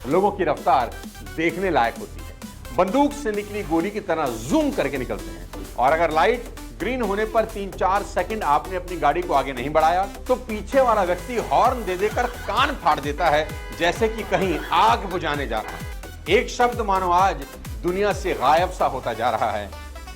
लोगों की रफ्तार देखने लायक होती है। बंदूक से निकली गोली की तरह जूम करके निकलते हैं और अगर लाइट ग्रीन होने पर 3-4 सेकंड आपने अपनी गाड़ी को आगे नहीं बढ़ाया तो पीछे वाला व्यक्ति हॉर्न दे देकर कान फाड़ देता है, जैसे कि कहीं आग बुझाने जा रहा है। एक शब्द मानो आज दुनिया से गायब सा होता जा रहा है,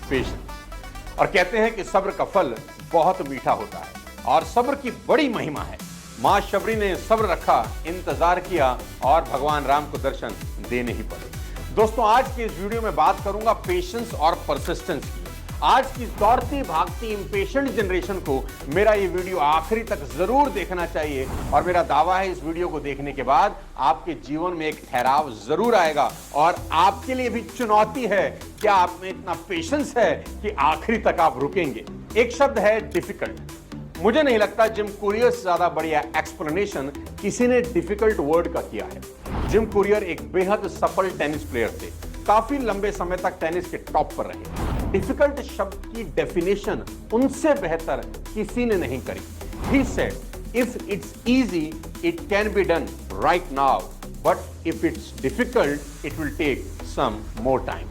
पेशेंस। और कहते हैं कि सब्र का फल बहुत मीठा होता है और सब्र की बड़ी महिमा है। मां शबरी ने सब्र रखा, इंतजार किया और भगवान राम को दर्शन देने ही पड़े। दोस्तों, आज के इस वीडियो में बात करूंगा पेशेंस और परसिस्टेंस की। आज की दौड़ती भागती इंपेशेंट जनरेशन को मेरा ये वीडियो आखिरी तक जरूर देखना चाहिए और मेरा दावा है इस वीडियो को देखने के बाद आपके जीवन में एक ठहराव जरूर आएगा और आपके लिए भी चुनौती है, क्या आप में इतना पेशेंस है कि आखिरी तक आप रुकेंगे। एक शब्द है डिफिकल्ट। मुझे नहीं लगता जिम कुरियर से ज्यादा बढ़िया एक्सप्लेनेशन किसी ने डिफिकल्ट वर्ड का किया है। जिम कुरियर एक बेहद सफल टेनिस प्लेयर थे, काफी लंबे समय तक टेनिस के टॉप पर रहे। डिफिकल्ट शब्द की डेफिनेशन उनसे बेहतर किसी ने नहीं करी। He said, if it's easy, it can be done right now, but if it's difficult, it will take some more time.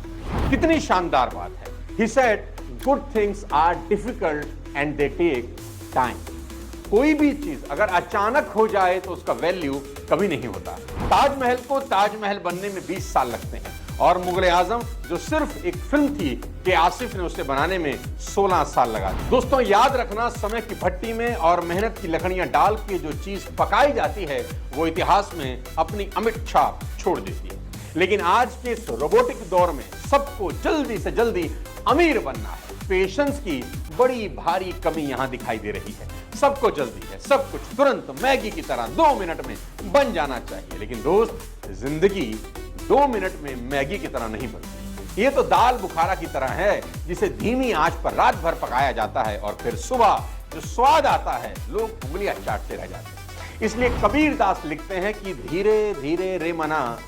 कितनी शानदार बात है। He said, good things are difficult and they take time. कोई भी चीज अगर अचानक हो जाए तो उसका वैल्यू कभी नहीं होता। ताजमहल को ताजमहल बनने में 20 साल लगते हैं और मुगल आजम जो सिर्फ एक फिल्म थी कि आसिफ ने उसे बनाने में 16 साल लगा दिए। दोस्तों, याद रखना, समय की भट्टी में और मेहनत की लकड़ियां डाल के जो चीज पकाई जाती है वो इतिहास में अपनी अमिट छाप छोड़ देती है। लेकिन आज के इस रोबोटिक दौर में सबको जल्दी से जल्दी अमीर बनना है। पेशेंस की बड़ी भारी कमी यहां दिखाई दे रही है। सबको जल्दी है, सब कुछ तुरंत मैगी की तरह 2 मिनट में बन जाना चाहिए। लेकिन दोस्त, जिंदगी 2 मिनट में मैगी की तरह नहीं बनती। ये तो दाल बुखारा की तरह है जिसे धीमी आंच पर रात भर पकाया जाता है और फिर सुबह जो स्वाद आता है लोग उंगलियां चाटते रह जाते हैं। इसलिए कबीर दास लिखते हैं कि धीरे धीरे रे मना,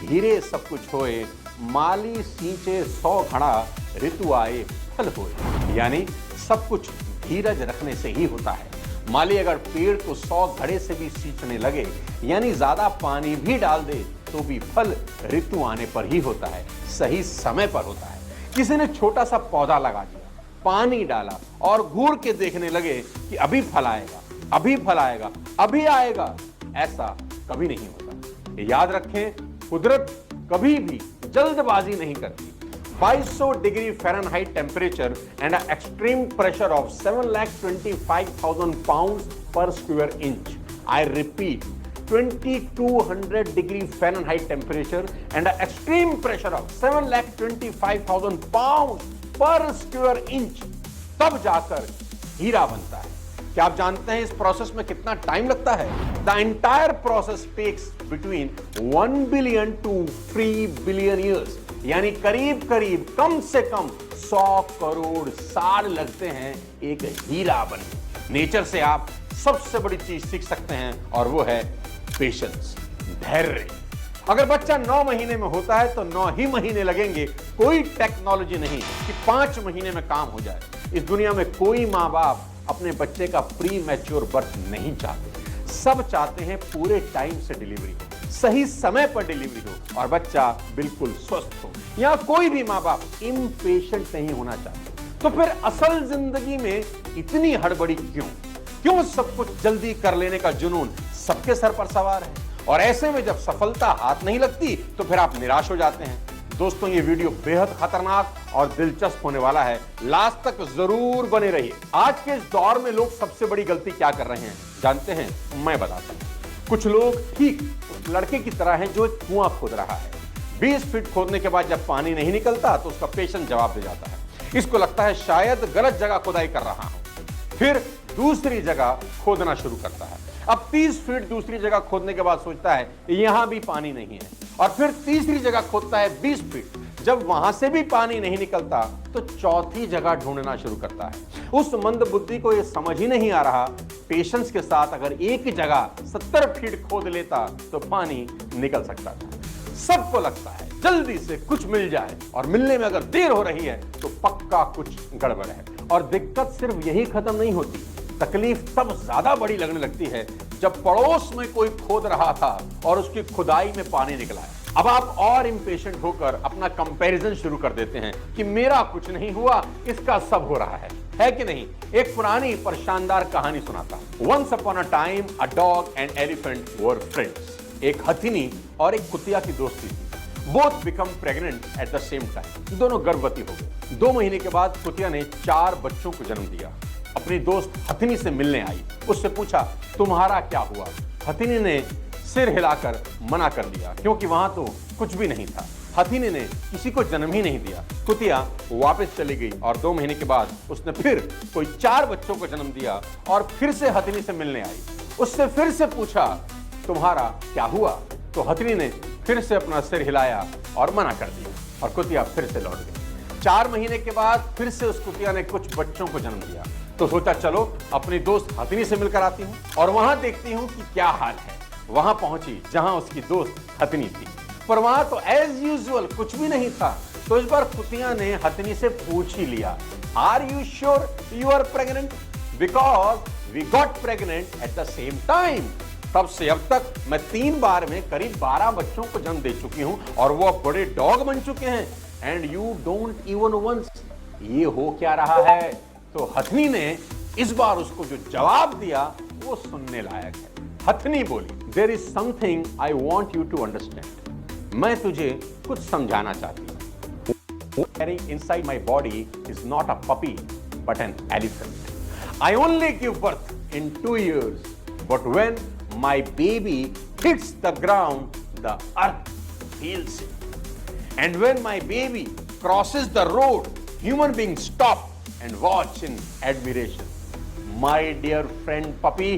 धीरे सब कुछ होए, माली सींचे 100 घड़ा, ऋतु आए फल होए। यानी सब कुछ धीरज रखने से ही होता है। माली अगर पेड़ को 100 घड़े से भी सींचने लगे, यानी ज्यादा पानी भी डाल दे, तो भी फल ऋतु आने पर ही होता है, सही समय पर होता है। किसी ने छोटा सा पौधा लगा दिया, पानी डाला और घूर के देखने लगे कि अभी फल आएगा, अभी फल आएगा, अभी आएगा, ऐसा कभी नहीं होता। याद रखें, कुदरत कभी भी जल्दबाजी नहीं करती। 2200 degree Fahrenheit temperature and extreme pressure of 7,25,000 pounds per square inch. I repeat, 2200 degree Fahrenheit temperature and an extreme pressure of 7,25,000 pounds per square inch. तब जाकर हीरा बनता है। क्या आप जानते हैं इस प्रोसेस में कितना टाइम लगता है? The entire process takes between 1 billion to 3 billion years. यानी करीब करीब कम से कम 100 करोड़ साल लगते हैं एक हीरा बनने। नेचर से आप सबसे बड़ी चीज सीख सकते हैं और वो है पेशेंस, धैर्य। अगर बच्चा 9 महीने में होता है तो 9 ही महीने लगेंगे। कोई टेक्नोलॉजी नहीं कि 5 महीने में काम हो जाए। इस दुनिया में कोई माँ बाप अपने बच्चे का प्री मैच्योर बर्थ नहीं चाहते। सब चाहते हैं पूरे टाइम से डिलीवरी हो, सही समय पर डिलीवरी हो और बच्चा बिल्कुल स्वस्थ हो। यहाँ कोई भी माँ बाप इम्पेशेंट नहीं होना चाहते। तो फिर असल जिंदगी में इतनी हड़बड़ी क्यों सब कुछ जल्दी कर लेने का जुनून सबके सर पर सवार है? और ऐसे में जब सफलता हाथ नहीं लगती तो फिर आप निराश हो जाते हैं। दोस्तों, ये वीडियो बेहद खतरनाक और दिलचस्प होने वाला है, लास्ट तक जरूर बने रहिए। आज के इस दौर में लोग सबसे बड़ी गलती क्या कर रहे हैं जानते हैं? मैं बताता हूं। कुछ लोग ठीक उस लड़के की तरह हैं जो एक कुआं खोद रहा है। 20 फीट खोदने के बाद जब पानी नहीं निकलता तो उसका पेशेंट जवाब दे जाता है। इसको लगता है शायद गलत जगह खुदाई कर रहा हूं। फिर दूसरी जगह खोदना शुरू करता है। अब 30 फीट दूसरी जगह खोदने के बाद सोचता है यहां भी पानी नहीं है और फिर तीसरी जगह खोदता है 20 फीट। जब वहां से भी पानी नहीं निकलता तो चौथी जगह ढूंढना शुरू करता है। उस मंद बुद्धि को यह समझ ही नहीं आ रहा, पेशेंस के साथ अगर एक जगह 70 फीट खोद लेता तो पानी निकल सकता था। सबको लगता है जल्दी से कुछ मिल जाए और मिलने में अगर देर हो रही है तो पक्का कुछ गड़बड़ है। और दिक्कत सिर्फ यही खत्म नहीं होती, तकलीफ तब ज्यादा बड़ी लगने लगती है जब पड़ोस में कोई खोद रहा था और उसकी खुदाई में पानी निकला है। अब आप और इम्पेशेंट होकर अपना कंपैरिजन शुरू कर देते हैं कि मेरा कुछ नहीं हुआ, इसका सब हो रहा है कि नहीं? एक पुरानी पर शानदार कहानी सुनाता हूं। Once upon a time, a dog and elephant were friends. एक हथिनी और एक कुतिया की दोस्ती थी। Both become pregnant at the same time. दोनों गर्भवती हो गए। 2 महीने के बाद कुतिया ने 4 बच्चों को जन्म दिया। अपनी दोस्त हथिनी से मिलने आई, उससे पूछा तुम्हारा क्या हुआ? हथिनी ने सिर हिलाकर मना कर दिया क्योंकि वहां तो कुछ भी नहीं था। हथिनी ने किसी को जन्म ही नहीं दिया। कुतिया वापस चली गई और 2 महीने के बाद उसने फिर कोई 4 बच्चों को जन्म दिया और फिर से हथिनी से मिलने आई। उससे फिर से पूछा तुम्हारा क्या हुआ? तो हथिनी ने फिर से अपना सिर हिलाया और मना कर दिया और कुतिया फिर से लौट गई। 4 महीने के बाद फिर से उस कुतिया ने कुछ बच्चों को जन्म दिया। तो सोचा चलो अपनी दोस्त हथिनी से मिलकर आती हूँ और वहां देखती हूँ कि क्या हाल है। वहां पहुंची जहां उसकी दोस्त हथिनी थी, पर वहां तो एज यूजुअल कुछ भी नहीं था। तो इस बार कुतिया ने हथिनी से पूछ ही लिया, are you sure you are pregnant? Because we got pregnant at the same time. तब से अब तक मैं 3 बार में करीब 12 बच्चों को जन्म दे चुकी हूं और वो बड़े डॉग बन चुके हैं। And you don't even once. ये हो क्या रहा है? तो हथिनी ने इस बार उसको जो जवाब दिया वो सुनने लायक है। हथिनी बोली, there is something I want you to understand. मैं तुझे कुछ समझाना चाहती हूं। Carrying inside my body is not a puppy but an elephant. I only give birth in 2 years, but when my baby hits the ground the earth feels it. And when my baby crosses the road, human beings stop and watch in admiration. My dear friend puppy,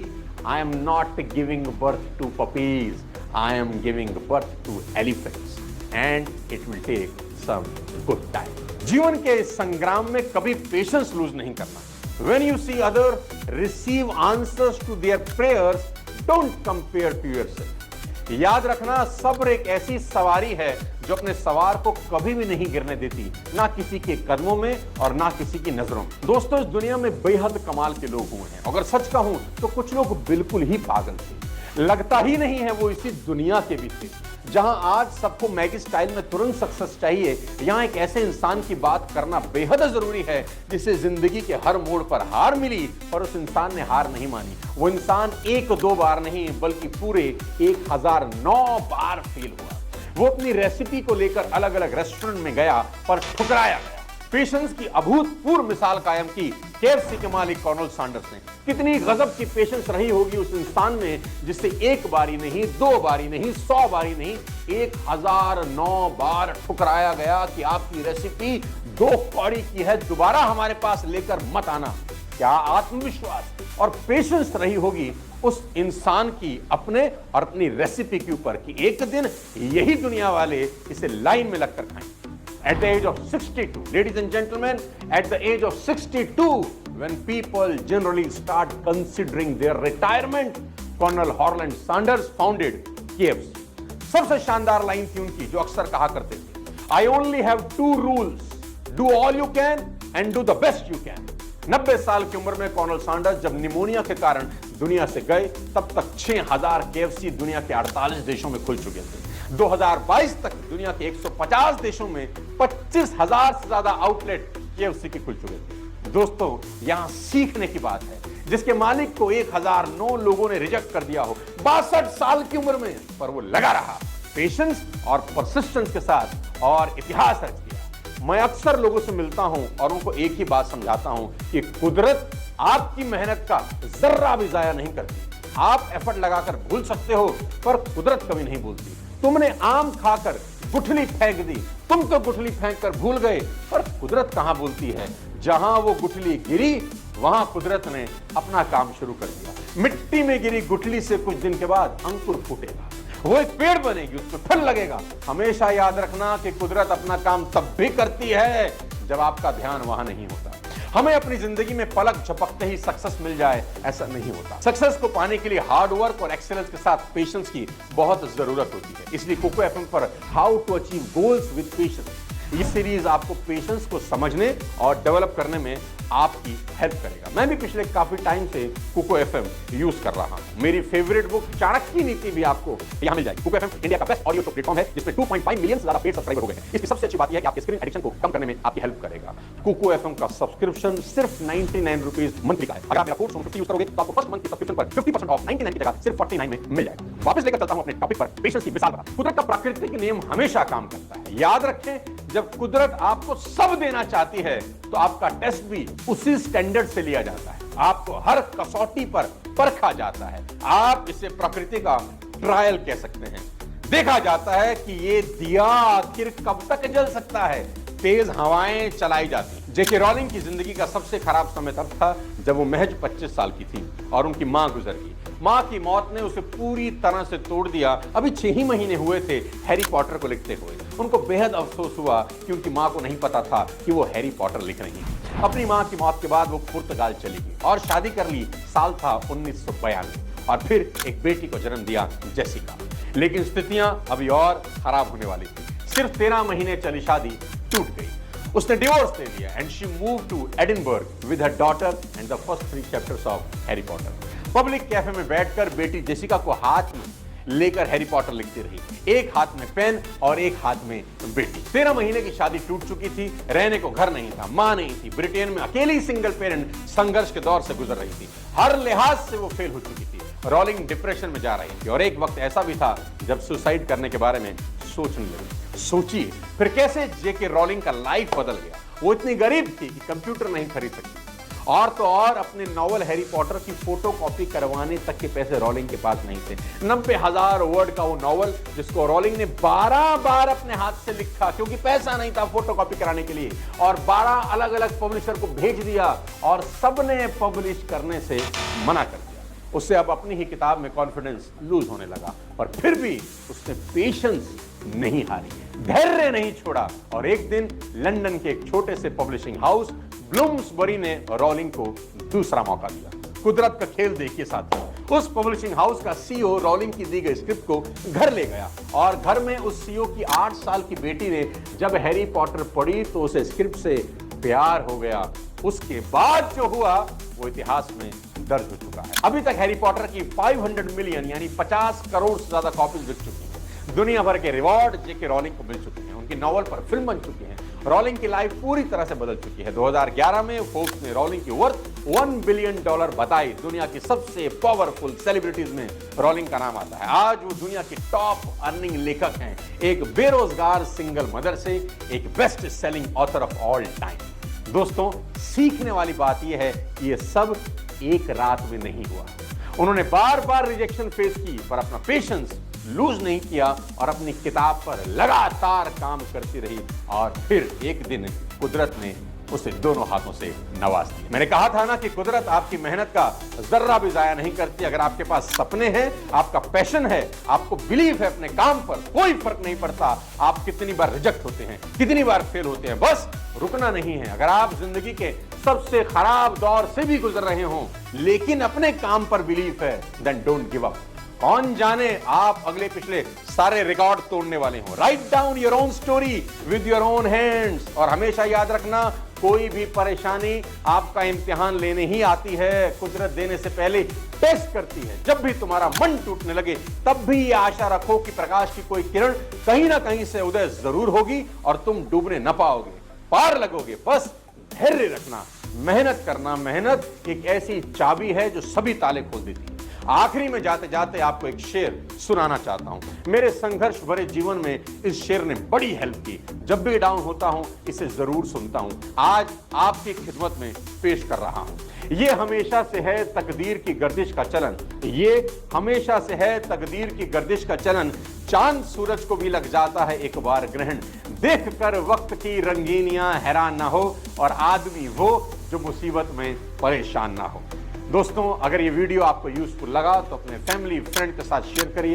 I am not giving birth to puppies. I am giving birth to elephants. And it will take some good time. जीवन के संग्राम में कभी patience lose नहीं करना। When you see others receive answers to their prayers, don't compare to yourself. याद रखना, सब्र एक ऐसी सवारी है जो अपने सवार को कभी भी नहीं गिरने देती, ना किसी के कदमों में और ना किसी की नजरों में। दोस्तों, इस दुनिया में बेहद कमाल के लोग हुए हैं। अगर सच कहूं तो कुछ लोग बिल्कुल ही पागल थे। लगता ही नहीं है वो इसी दुनिया के भी थे। जहां आज सबको मैगी स्टाइल में तुरंत सक्सेस चाहिए, यहां एक ऐसे इंसान की बात करना बेहद जरूरी है जिसे जिंदगी के हर मोड़ पर हार मिली और उस इंसान ने हार नहीं मानी। वो इंसान 1-2 बार नहीं बल्कि पूरे 1009 बार फेल हुआ। वो अपनी रेसिपी को लेकर अलग अलग रेस्टोरेंट में गया पर ठुकराया गया। पेशेंस की अभूतपूर्व मिसाल कायम की KFC के मालिक कर्नल सैंडर्स ने। कितनी गजब की पेशेंस रही होगी उस इंसान में जिससे 1 बारी नहीं, 2 बारी नहीं, 100 बारी नहीं, 1009 बार ठुकराया गया कि आपकी रेसिपी 2 कौड़ी की है, दोबारा हमारे पास लेकर मत आना। क्या आत्मविश्वास और पेशेंस रही होगी उस इंसान की अपने और अपनी रेसिपी के ऊपर कि एक दिन यही दुनिया वाले इसे लाइन में लगकर खाएं। At the age of 62, ladies and gentlemen, at the age of 62, when people generally start considering their retirement, Colonel Harland Sanders founded KFC. सबसे शानदार लाइन थी उनकी जो अक्सर कहा करते थे, I only have 2 rules, do all you can and do the best you can. 90 साल की उम्र में कर्नल सैंडर्स जब निमोनिया के कारण दुनिया से गए, तब तक 6000 KFC दुनिया के 48 देशों में खुल चुके थे। 2022 तक दुनिया के 150 देशों में 25000 से ज्यादा आउटलेट KFC के खुल चुके थे। दोस्तों, यहां सीखने की बात है, जिसके मालिक को 1009 लोगों ने रिजेक्ट कर दिया हो 62 साल की उम्र में, पर वो लगा रहा पेशेंस और परसिस्टेंस के साथ और इतिहास रच दिया। मैं अक्सर लोगों से मिलता हूं और उनको एक ही बात समझाता हूं कि कुदरत आपकी मेहनत का जर्रा भी जाया नहीं करती। आप एफर्ट लगाकर भूल सकते हो पर कुदरत कभी नहीं भूलती। तुमने आम खाकर गुठली फेंक दी, तुम तो गुठली फेंक कर भूल गए, पर कुदरत कहां भूलती है। जहां वो गुठली गिरी वहां कुदरत ने अपना काम शुरू कर दिया। मिट्टी में गिरी गुठली से कुछ दिन के बाद अंकुर फूटेगा, वो एक पेड़ बनेगी, उसमें फल लगेगा। हमेशा याद रखना कि कुदरत अपना काम तब भी करती है जब आपका ध्यान वहां नहीं होता। हमें अपनी जिंदगी में पलक झपकते ही सक्सेस मिल जाए, ऐसा नहीं होता। सक्सेस को पाने के लिए हार्ड वर्क और एक्सेलेंस के साथ पेशेंस की बहुत जरूरत होती है। इसलिए कोको एफएम पर how to achieve goals with patience ये सीरीज आपको पेशेंस को समझने और डेवलप करने में आपकी हेल्प करेगा। मैं भी पिछले काफी टाइम से कुको एफएम यूज कर रहा हूं। मेरी फेवरेट बुक चाणक्य नीति भी आपको यहां मिल जाएगी। कुको एफएम इंडिया का बेस्ट ऑडियो शो प्लेटफॉर्म है जिसमें 2.5 मिलियन से ज्यादा पेड सब्सक्राइबर हो गए हैं। इसकी सबसे अच्छी बात यह है कि आपके स्क्रीन एडिक्शन को कम करने में आपकी हेल्प करेगा। कुको एफएम का सब्सक्रिप्शन सिर्फ 99 रुपीज मंथली का है। अगर आप मेरा कोड SONU50 यूज करोगे तो आपको फर्स्ट मंथ की सब्सक्रिप्शन पर 50% ऑफ 99 की जगह सिर्फ 49 में मिल जाएगा। वापस लेकर चलता हूं अपने टॉपिक पर, पेशेंस की मिसाल पर। कुदरत का प्राकृतिक नियम हमेशा काम करता है। याद रखें, जब कुदरत आपको सब देना चाहती है तो आपका टेस्ट भी उसी स्टैंडर्ड से लिया जाता है। आपको हर कसौटी पर परखा जाता है। आप इसे प्रकृति का ट्रायल कह सकते हैं। देखा जाता है कि ये दिया आखिर कब तक जल सकता है। तेज हवाएं चलाई जाती। जेके रॉलिंग की जिंदगी का सबसे खराब समय तब था जब वो महज 25 साल की थी और उनकी मां गुजर गई। मां की मौत ने उसे पूरी तरह से तोड़ दिया। अभी 6 ही महीने हुए थे हैरी पॉटर को लिखते हुए। उनको बेहद अफसोस हुआ कि उनकी मां को नहीं पता था कि वो हैरी पॉटर लिख रही है। अपनी मां की मौत के बाद वो पुर्तगाल चली गई और शादी कर ली। साल था 1992 और फिर एक बेटी को जन्म दिया, जेसिका। लेकिन स्थितियां अभी और खराब होने वाली थी। सिर्फ 13 महीने चली शादी टूट गई। उसने डिवोर्स ले लिया and she move to Edinburgh with her daughter and the first 3 chapters of Harry Potter. Public cafe में बैठकर बेटी जेसिका को हाथ में लेकर हैरी पॉटर लिखती रही। एक हाथ में पेन और एक हाथ में बेटी। 13 महीने की शादी टूट चुकी थी। रहने को घर नहीं था, मां नहीं थी। ब्रिटेन में अकेली सिंगल पेरेंट संघर्ष के दौर से गुजर रही थी। हर लिहाज से वो फेल हो चुकी थी। रॉलिंग डिप्रेशन में जा रही थी और एक वक्त ऐसा भी था जब सुसाइड करने के बारे में सोचने लगी। सोचिए फिर कैसे जेके रॉलिंग का लाइफ बदल गया। वो इतनी गरीब थी कि कंप्यूटर नहीं खरीद सकती और तो और अपने नॉवल हैरी पॉटर की फोटो कॉपी करवाने तक के पैसे रॉलिंग के पास नहीं थे। 90,000 वर्ड का वो नॉवल जिसको रॉलिंग ने 12 बार अपने हाथ से लिखा क्योंकि पैसा नहीं था फोटो कॉपी कराने के लिए, और 12 अलग अलग पब्लिशर को भेज दिया और सबने पब्लिश करने से मना कर दिया। उससे अब अपनी ही किताब में कॉन्फिडेंस लूज होने लगा, पर फिर भी उसने पेशेंस नहीं हारी, धैर्य नहीं छोड़ा और एक दिन लंदन के एक छोटे से पब्लिशिंग हाउस ब्लूम्सबरी ने रॉलिंग को दूसरा मौका दिया। कुदरत का खेल देखिए साथियों। उस पब्लिशिंग हाउस का सीईओ रॉलिंग की दी गई स्क्रिप्ट को घर ले गया और घर में उस सीईओ की 8 साल की बेटी ने जब हैरी पॉटर पढ़ी तो उसे स्क्रिप्ट से प्यार हो गया। उसके बाद जो हुआ वो इतिहास में दर्ज हो चुका है। अभी तक हैरी पॉटर की 500 मिलियन यानी 50 करोड़ से ज्यादा कॉपीज बिक चुकी हैं। दुनिया भर के रिवॉर्ड जेके रॉलिंग को मिल चुके हैं। उनकी नॉवल पर फिल्म बन चुकी है। रॉलिंग की लाइफ पूरी तरह से बदल चुकी है। 2011 में फोर्ब्स ने रॉलिंग की वर्थ $1 बिलियन बताई। दुनिया की सबसे पावरफुल सेलिब्रिटीज में रॉलिंग का नाम आता है। आज वो दुनिया की टॉप अर्निंग लेखक हैं, एक बेरोजगार सिंगल मदर से एक best selling author of all time. दोस्तों, सीखने वाली बात यह है कि यह सब एक रात में नहीं हुआ। उन्होंने बार बार रिजेक्शन फेस की पर अपना पेशेंस लूज नहीं किया और अपनी किताब पर लगातार काम करती रही और फिर एक दिन कुदरत ने उसे दोनों हाथों से नवाज दिया। मैंने कहा था ना कि कुदरत आपकी मेहनत का जर्रा भी जाया नहीं करती। अगर आपके पास सपने हैं, आपका पैशन है, आपको बिलीव है अपने काम पर, कोई फर्क नहीं पड़ता आप कितनी बार रिजेक्ट होते हैं, कितनी बार फेल होते हैं, बस रुकना नहीं है। अगर आप जिंदगी के सबसे खराब दौर से भी गुजर रहे हो लेकिन अपने काम पर बिलीव है, देन डोंट गिव अप। कौन जाने आप अगले पिछले सारे रिकॉर्ड तोड़ने वाले हो। Write down your own story with your own hands और हमेशा याद रखना, कोई भी परेशानी आपका इम्तिहान लेने ही आती है, कुदरत देने से पहले टेस्ट करती है। जब भी तुम्हारा मन टूटने लगे तब भी ये आशा रखो कि प्रकाश की कोई किरण कहीं ना कहीं से उदय जरूर होगी और तुम डूबने न पाओगे, पार लगोगे। बस धैर्य रखना, मेहनत करना। मेहनत एक ऐसी चाबी है जो सभी ताले खोल देती है। आखिरी में जाते जाते आपको एक शेर सुनाना चाहता हूं। मेरे संघर्ष भरे जीवन में इस शेर ने बड़ी हेल्प की। जब भी डाउन होता हूं इसे जरूर सुनता हूं। आज आपकी खिदमत में पेश कर रहा हूं। ये हमेशा से है तकदीर की गर्दिश का चलन, ये हमेशा से है तकदीर की गर्दिश का चलन। चांद सूरज को भी लग जाता है एक बार ग्रहण। देख कर वक्त की रंगीनियां हैरान ना हो और आदमी वो जो मुसीबत में परेशान ना हो। दोस्तों, अगर ये वीडियो आपको यूजफुल लगा तो अपने फैमिली फ्रेंड के साथ शेयर करिए।